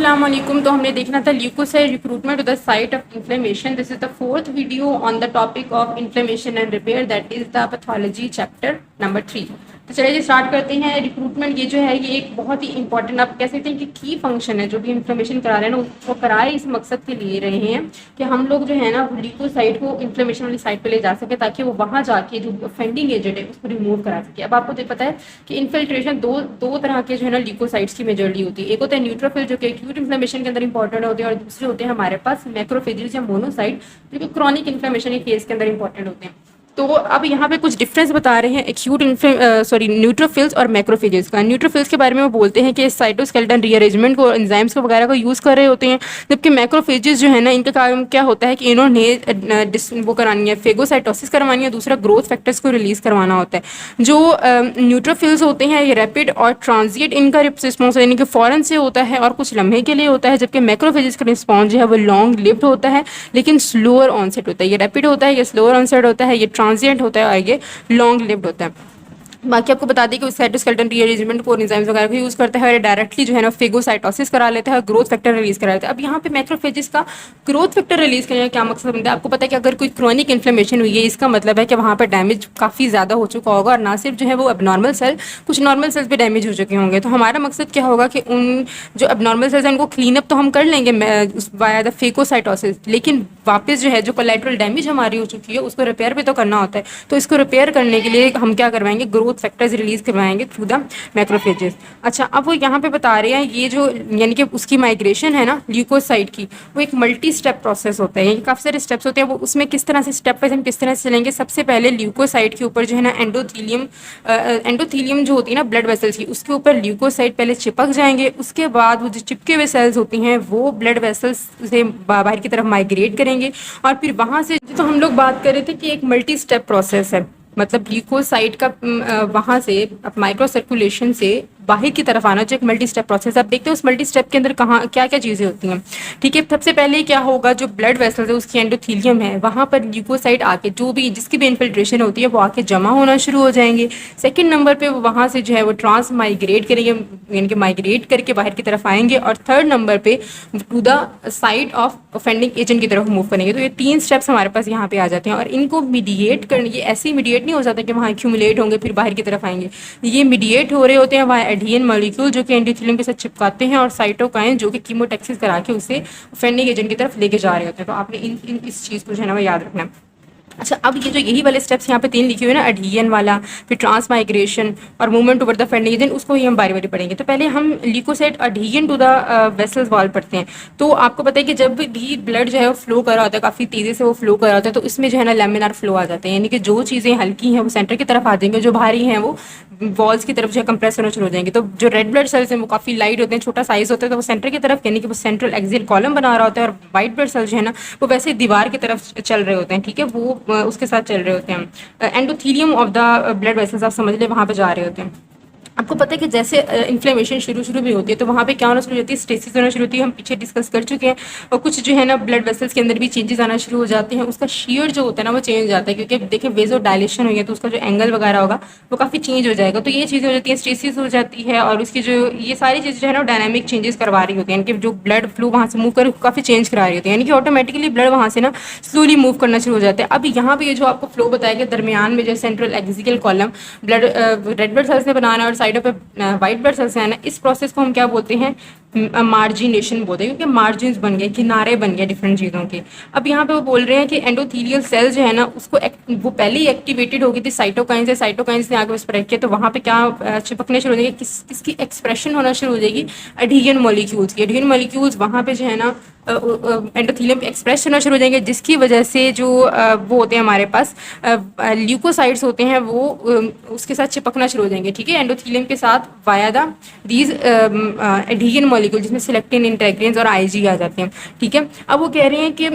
अस्सलाम वालेकुम। तो हमने देखना था leucocyte recruitment to the site of inflammation. This is the fourth video on the topic of inflammation and repair, that is the pathology chapter number 3। तो चलिए जी start करते हैं। रिक्रूटमेंट ये जो है ये एक बहुत ही इंपॉर्टेंट, आप कह सकते हैं कि की फंक्शन है। जो भी इन्फ्लेमेशन करा रहे हैं ना उसको कराए इस मकसद के लिए रहे हैं कि हम लोग जो है ना ल्यूकोसाइट को इन्फ्लेमेशन वाली साइट पे ले जा सके, ताकि वो वहाँ जाके जो ऑफेंडिंग एजेंट है उसको रिमूव करा सके। अब आपको पता है कि इन्फिल्ट्रेशन दो तरह के जो है ना ल्यूकोसाइट्स की मेजरली होती है। एक होता है न्यूट्रोफिल जो कि एक्यूट इन्फ्लेमेशन के अंदर इंपॉर्टेंट होते हैं, और दूसरे होते हैं हमारे पास मैक्रोफेजेस या मोनोसाइट जो कि क्रॉनिक इन्फ्लेमेशन के केस के अंदर इंपॉर्टेंट होते हैं। तो अब यहाँ पे कुछ डिफरेंस बता रहे हैं एक्यूट न्यूट्रोफिल्स और मैक्रोफेजेस का। न्यूट्रोफिल्स के बारे में वो बोलते हैं कि साइटोस्केलेटन रीअरेंजमेंट को, एंजाइम्स को वगैरह को यूज़ कर रहे होते हैं, जबकि मैक्रोफेजेस जो है ना इनका काम क्या होता है कि इन्होंने वो करानी है, फेगोसाइटोसिस करवानी है, दूसरा ग्रोथ फैक्टर्स को रिलीज करवाना होता है। जो न्यूट्रोफिल्स होते हैं ये रैपिड और ट्रांजिएंट इनका रिस्पॉन्स यानी कि फ़ौरन से होता है और कुछ लम्हे के लिए होता है, जबकि मैक्रोफेजेस का रिस्पॉन्स जो है वो लॉन्ग लिव्ड होता है लेकिन स्लोअर ऑनसेट होता है। ये रैपिड होता है, ये स्लोअर ऑनसेट होता है, ये ट्रांजिएंट होता है और ये लॉन्ग लिव्ड होता है। बाकी आपको बता दें कि उस साइटोस्केलेटन रीअरेंजमेंट को एंजाइम्स वगैरह को यूज़ करता है और डायरेक्टली जो है ना फेगोसाइटोसिस करा लेता है और ग्रोथ फैक्टर रिलीज करा लेता है। अब यहाँ पे मैक्रोफेजेस का ग्रोथ फैक्टर रिलीज करने का क्या मकसद बनता है? आपको पता है कि अगर कोई क्रॉनिक इन्फ्लेमेशन हुई है इसका मतलब है कि वहाँ पर डैमेज काफ़ी ज़्यादा हो चुका होगा, और ना सिर्फ जो है वो एबनॉर्मल सेल, कुछ नॉर्मल सेल्स भी डैमेज हो चुके होंगे। तो हमारा मकसद क्या होगा कि उन जो एबनॉर्मल सेल्स हैं उनको क्लीन अप तो हम कर लेंगे वाया द फेगोसाइटोसिस, लेकिन वापस जो है जो कोलैटरल डैमेज हमारी हो चुकी है उसको रिपेयर भी तो करना होता है। तो इसको रिपेयर करने के लिए हम क्या करवाएंगे? ग्रोथ फैक्टर्स रिलीज करवाएंगे थ्रू द मैक्रोफेजेस। अच्छा, अब वो यहाँ पे बता रहे हैं ये जो यानी कि उसकी माइग्रेशन है ना ल्यूकोसाइट की, वो एक मल्टी स्टेप प्रोसेस होता है। काफ़ी सारे स्टेप्स होते हैं, वो उसमें किस तरह से स्टेप वाइज हम किस तरह से चलेंगे। सबसे पहले ल्यूकोसाइट के ऊपर जो है ना एंडोथीलियम जो होती है ना ब्लड वेसल्स की, उसके ऊपर ल्यूकोसाइट पहले चिपक जाएंगे। उसके बाद वो जो चिपके हुए सेल्स होती हैं वो ब्लड वेसल्स से बाहर की तरफ माइग्रेट करेंगे, और फिर वहाँ से तो हम लोग बात कर रहे थे कि एक मल्टी स्टेप प्रोसेस है। मतलब ल्यूकोसाइट का वहाँ से माइक्रो सर्कुलेशन से बाहर की तरफ आना जो एक मल्टी स्टेप प्रोसेस। आप देखते हैं उस मल्टी स्टेप के अंदर कहाँ क्या क्या चीज़ें होती हैं। ठीक है, सबसे पहले क्या होगा, जो ब्लड वेसल्स है उसकी एंडोथीलियम है वहाँ पर ल्यूकोसाइट आके जो भी जिसकी भी इन्फिल्ट्रेशन होती है वो आके जमा होना शुरू हो जाएंगे। सेकंड नंबर पे वो वहाँ से जो है वो ट्रांस माइग्रेट करेंगे, यानी कि माइग्रेट करके बाहर की तरफ आएंगे, और थर्ड नंबर पे to the site of offending agent की तरफ मूव करेंगे। तो ये तीन स्टेप्स हमारे पास यहाँ पे आ जाते हैं, और इनको मीडिएट करने, ये ऐसे ही मीडिएट नहीं हो जाता कि वहाँ एक्यूमुलेट होंगे फिर बाहर की तरफ आएंगे। ये मीडिएट हो रहे होते हैं वहाँ एडहियन मॉलिक्यूल जो कि एंडोथेलियम के साथ चिपकाते हैं, और साइटोकाइन जो कि कीमोटैक्सिस करा के उसे ऑफेंडिंग एजेंट की तरफ लेके जा रहे होते हैं। तो आपने इस चीज़ को जो है ना वो याद रखना है। अच्छा, अब ये जो यही वाले स्टेप्स यहाँ पे तीन लिखे हुए ना, एडहियन वाला, फिर ट्रांस माइग्रेशन और movement toward the offending agent, उसको ही हम बारी बारी पढ़ेंगे। तो पहले हम leucocyte adhesion to the vessels wall पढ़ते हैं। तो आपको पता है कि जब भी ब्लड जो है वो फ्लो कर रहा होता है, काफ़ी तेज़ी से वो फ्लो कर रहा होता है, तो इसमें जो है ना लैमिनार फ्लो आ जाते हैं, यानी कि जो चीज़ें हल्की हैं वो सेंटर की तरफ आ जाएंगी, जो भारी हैं वो वॉल्स की तरफ जो है कंप्रेस होना शुरू हो जाएंगे। तो जो रेड ब्लड सेल्स हैं वो काफ़ी लाइट होते हैं, छोटा साइज होता है, तो वो सेंटर की तरफ यानी कि वो सेंट्रल एक्सियल कॉलम बना रहा होता है, और वाइट ब्लड सेल्स जो है ना वो वैसे दीवार की तरफ चल रहे होते हैं। ठीक है, वो उसके साथ चल रहे होते हैं। Endothelium of the blood vessels आप समझ ले वहाँ पे जा रहे होते हैं। आपको पता है कि जैसे इन्फ्लेमेशन शुरू में होती है तो वहाँ पे क्या होना शुरू होती है? स्टेसिस होना शुरू होती है, हम पीछे डिस्कस कर चुके हैं। और कुछ जो है ना ब्लड वेसल्स के अंदर भी चेंजेस आना शुरू हो जाते हैं, उसका शेयर जो होता है ना वो चेंज जाता है, क्योंकि देखिए वेजो डायलेशन हुई है तो उसका जो एंगल वगैरह होगा वो काफ़ी चेंज हो जाएगा। तो ये चीज़ें हो जाती हैं, स्टेसिस हो जाती है, और उसकी जो ये सारी चीज़ें जो है ना डायनामिक चेंजेस करवा रही होती हैं, यानी कि जो ब्लड फ्लो वहाँ से मूव कर काफ़ी चेंज करा रही होती है, यानी कि ऑटोमेटिकली ब्लड वहाँ से ना स्लोली मूव करना शुरू हो जाता है। अब यहाँ पे ये जो आपको फ्लो बताया कि दरमियान में जो central axial column blood red blood cells ने बनाना और साइडों पे वाइट ब्लड सेल्स है ना, इस प्रोसेस को हम क्या बोलते हैं? मार्जिनेशन बोलते हैं, क्योंकि मार्जिन बन गए, किनारे बन गए डिफरेंट चीज़ों के। अब यहाँ पे वो बोल रहे हैं कि एंडोथीलियल सेल जो है ना उसको वो पहले ही एक्टिवेटेड हो गई थी साइटोकाइन से, साइटोकाइन ने आगे उस पर रखे, तो वहाँ पे क्या चिपकने शुरू हो जाएगी, किसकी एक्सप्रेशन होना शुरू हो जाएगी? एडहियन मॉलिक्यूल्स की। एडहियन मॉलिक्यूल्स वहाँ पे जो है ना एंडोथीलियम पे एक्सप्रेस होना शुरू हो जाएंगे, जिसकी वजह से जो वो होते हैं हमारे पास ल्यूकोसाइट्स होते हैं वो उसके साथ चिपकना शुरू हो जाएंगे। ठीक है, एंडोथीलियम के साथ वाया द दीज एडहियन मॉलिक्यूल, जिसमें सिलेक्टिन, इंटेग्रिन्स और आईजी आ जाते हैं। ठीक है, अब वो कह रहे हैं कि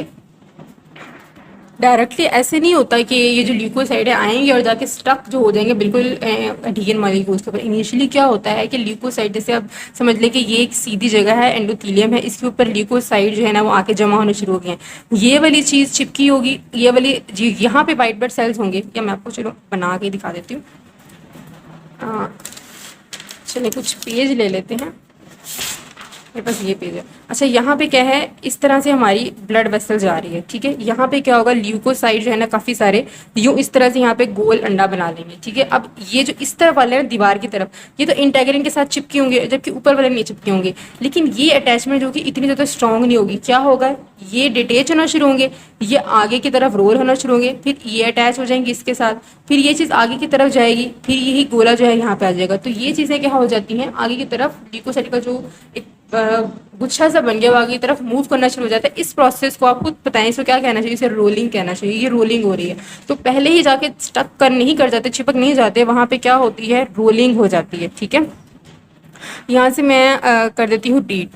डायरेक्टली ऐसे नहीं होता कि ये जो ल्यूकोसाइड है आएंगे और जाके स्टक जो हो जाएंगे बिल्कुल एडहियन मॉलिक्यूल्स के ऊपर। इनिशियली क्या होता है कि ल्यूकोसाइड, जैसे आप समझ लें कि ये एक सीधी जगह है, एंडोथीलियम है, इसके ऊपर ल्यूकोसाइड जो है ना वो आके जमा होने शुरू हो गए हैं। ये वाली चीज़ चिपकी होगी, ये वाली जी यहाँ पे वाइट ब्लड सेल्स होंगे, या मैं आपको चलो बना के दिखा देती हूँ। चलिए कुछ पेज ले लेते हैं। मेरे पास ये पेज है। अच्छा, यहाँ पे क्या है, इस तरह से हमारी ब्लड वेसल जा रही है, ठीक है। यहाँ पे क्या होगा, ल्यूकोसाइड जो है ना काफी सारे यूं इस तरह से यहाँ पे गोल अंडा बना लेंगे, ठीक है। अब ये जो इस तरफ वाले हैं दीवार की तरफ, ये तो इंटेग्रिन के साथ चिपके होंगे, जबकि ऊपर वाले नहीं चिपके होंगे। लेकिन ये अटैचमेंट जो कि इतनी ज्यादा स्ट्रांग नहीं होगी, क्या होगा, ये डिटेच होना शुरू होंगे, ये आगे की तरफ रोल होना शुरू होंगे, फिर ये अटैच हो जाएंगे इसके साथ, फिर ये चीज़ आगे की तरफ जाएगी, फिर यही गोला जो है यहाँ पे आ जाएगा। तो ये चीज़ें क्या हो जाती हैं, आगे की तरफ ल्यूकोसाइड का जो एक गुच्छा सा बन गया वो आगे की तरफ मूव करना शुरू हो जाता है। इस प्रोसेस को आप खुद बताएं, इसको क्या कहना चाहिए, इसे रोलिंग कहना चाहिए। ये रोलिंग हो रही है, तो पहले ही जाके स्टक कर नहीं कर जाते, चिपक नहीं जाते, वहां पे क्या होती है, रोलिंग हो जाती है, ठीक है। यहाँ से मैं कर देती हूँ डीट।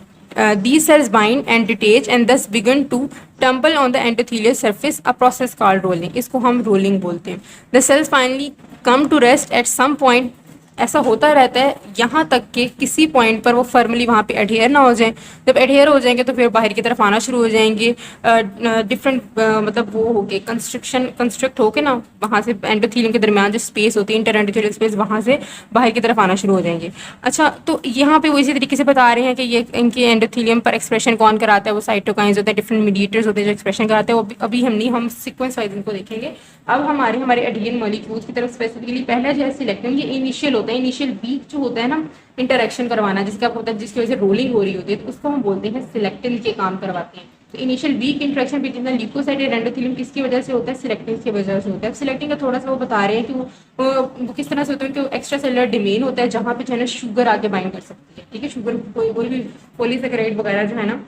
These cells bind and detach and thus begin to tumble on the endothelial surface, a process called rolling. इसको हम rolling बोलते हैं। The cells finally come to rest at some point. ऐसा होता रहता है यहाँ तक कि किसी पॉइंट पर वो फर्मली वहाँ पे एडहेयर ना हो जाए। जब एडहेयर हो जाएंगे तो फिर बाहर की तरफ आना शुरू हो जाएंगे, डिफरेंट मतलब वो हो गए कंस्ट्रक्ट होके ना, वहाँ से एंडोथेलियम के दरमियान जो स्पेस होती है, इंटर एंडोथेलियल स्पेस, वहाँ से बाहर की तरफ आना शुरू हो जाएंगे। अच्छा, तो यहाँ पे वो इसी तरीके से बता रहे हैं कि ये इनके एंडोथेलियम पर एक्सप्रेशन कौन कराता है, वो साइटोकाइंस होते हैं, डिफरेंट मीडिएटर्स होते हैं जो एक्सप्रेशन कराते हैं। वो अभी हम नहीं, हम सीक्वेंस वाइज इनको देखेंगे। अब हमारे एडियन मॉलिक्यूल्स की तरफ स्पेसिफिकली पहला जो है सिलेक्टिन, ये इनिशियल होता है, इनिशियल वीक जो होता है ना इंटरेक्शन करवाना, जिसका होता है, जिसकी वजह से रोलिंग हो रही होती है, तो उसको हम बोलते हैं सिलेक्टिन के काम करवाते हैं। तो initial weak interaction between the leukocyte and endothelium किसकी वजह से होता है, सिलेक्टिन की वजह से होता है। सिलेक्टिन का थोड़ा सा वो बता रहे हैं कि वो किस तरह से होता है कि एक्स्ट्रा सेलुलर डोमेन होता है जहाँ पे जो है ना शुगर आके बाइंड कर सकती है, ठीक है। शुगर कोई भी पॉलीसेकेराइड वगैरह जो है ना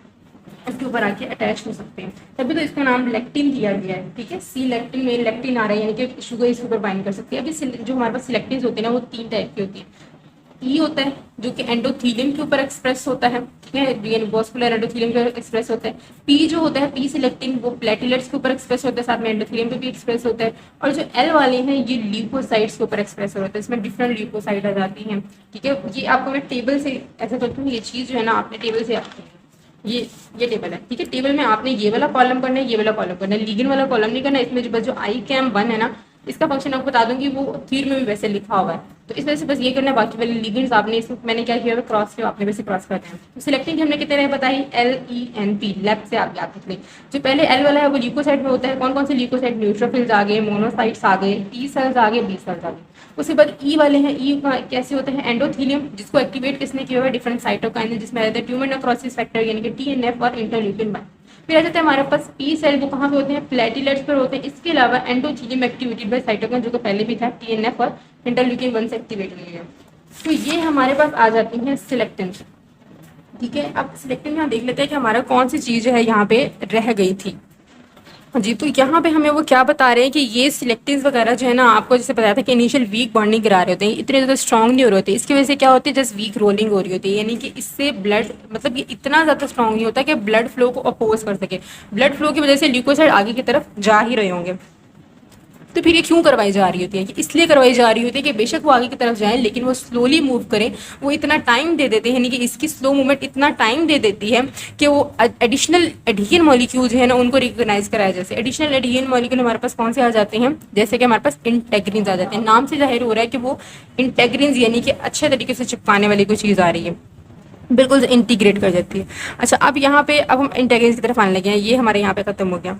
इसके ऊपर आके अटैच हो सकते हैं, तभी तो इसका नाम लेक्टिन दिया गया है, ठीक है। सी लेक्टिन में लेक्टिन आ रहा है, यानी कि शुगर इसके ऊपर बाइंड कर सकती है। अभी जो हमारे पास सिलेक्टिन्स होते हैं ना, वो 3 टाइप की होती है। ई होता है जो कि एंडोथेलियम के ऊपर एक्सप्रेस होता है, ठीक है, यानी वास्कुलर एंडोथेलियम के ऊपर एक्सप्रेस होता है। पी जो होता है, पी सिलेक्टिन, वो प्लेटलेट्स के ऊपर एक्सप्रेस होता है, साथ में एंडोथेलियम पे भी एक्सप्रेस होता है। और जो एल वाले हैं, ये ल्यूकोसाइड्स के ऊपर एक्सप्रेस होता है, इसमें डिफरेंट ल्यूकोसाइड आ जाती हैं, ठीक है। ये आपको मैं टेबल से ऐसा करती हूँ, ये चीज़ जो है ना आपने टेबल से ये टेबल है, ठीक है। टेबल में आपने ये वाला कॉलम करना है, ये वाला कॉलम करना है, लिगेंड वाला कॉलम नहीं करना। इसमें जो बस जो ICAM1 है ना, इसका फंक्शन आपको बता दूंगी, वो थीर में भी वैसे लिखा हुआ है, तो इस वजह से बस ये करना है। बाकी वाले लिगेंड्स आपने इसमें मैंने क्या किया है, क्रॉस किया, आपने वैसे क्रॉस करते हैं। तो सिलेक्टिंग हमने कितने रहे बताई, LENP, लेफ्ट से आप याद रख लें। जो पहले एल वाला है वो ल्यूकोसाइड में होता है। कौन कौन से ल्यूकोसाइड, न्यूट्रोफिल्स आ गए, मोनोसाइट्स आ गए, टी सेल्स आ गए, बी सेल्स आ गए। उसके बाद ई वाले हैं, ई कैसे होते हैं, एंडोथेलियम, जिसको एक्टिवेट किसने किया हुआ है, डिफरेंट साइटोकाइन, जिसमें आ जाता है ट्यूमर नेक्रोसिस फैक्टर यानी कि TNF और इंटरल्यूकिन 1। फिर आ जाता है हमारे पास पी सेल, वो कहाँ पे होते हैं, प्लेटलेट्स पर होते हैं। इसके अलावा एंडोथेलियम एक्टिवेटेड बाय साइटोकाइन, जो कि पहले भी था, TNF और इंटरल्यूकिन 1 से एक्टिवेट हुई है। तो ये हमारे पास आ जाती हैं सिलेक्टिन्स, ठीक है। अब सिलेक्टिन में हम देख लेते हैं कि हमारा कौन सी चीज़ है यहाँ पे रह गई थी जी। तो यहाँ पे हमें वो क्या बता रहे हैं कि ये सिलेक्टिव्स वगैरह जो है ना, आपको जैसे बताया था कि इनिशियल वीक बॉन्डिंग करा रहे होते हैं, इतने ज़्यादा स्ट्रॉन्ग नहीं हो रहे होते। इसकी वजह से क्या होती है, जस्ट वीक रोलिंग हो रही होती है, यानी कि इससे ब्लड मतलब ये इतना ज़्यादा स्ट्रॉन्ग नहीं होता कि ब्लड फ्लो को अपोज कर सके। ब्लड फ्लो की वजह से ल्यूकोसाइड आगे की तरफ जा ही रहे होंगे। तो फिर ये क्यों करवाई जा रही होती है, कि इसलिए करवाई जा रही होती है कि बेशक वो आगे की तरफ जाएं, लेकिन वो स्लोली मूव करें। वो इतना टाइम दे देते हैं, यानी कि इसकी स्लो मूवमेंट इतना टाइम दे देती है कि वो एडिशनल एडियन मॉलिक्यूल जो है ना, उनको रिकॉग्नाइज कराया। जैसे एडिशनल एडियन मॉलिक्यूल हमारे पास कौन से आ जाते हैं, जैसे कि हमारे पास इंटेग्रिन्स आ जाते हैं। नाम से जाहिर हो रहा है कि वो इंटेग्रिन्स यानी कि अच्छे तरीके से चिपकाने वाली कोई चीज़ आ रही है, बिल्कुल इंटीग्रेट कर जाती है। अच्छा, अब यहाँ पे अब हम इंटेग्रिन्स की तरफ आने लगे हैं। ये हमारे यहाँ पे खत्म हो गया।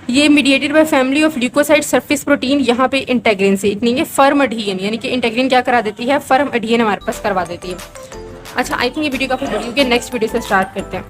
ये mediated by family of leukocyte surface protein, यहाँ पे इंटेग्रिन से इतनी है फर्म एडहियन, यानी कि इंटेग्रिन क्या करा देती है, फर्म एडहियन हमारे पास करवा देती है। अच्छा, आई थिंक ये वीडियो काफी बड़ी होगी, नेक्स्ट वीडियो से स्टार्ट करते हैं।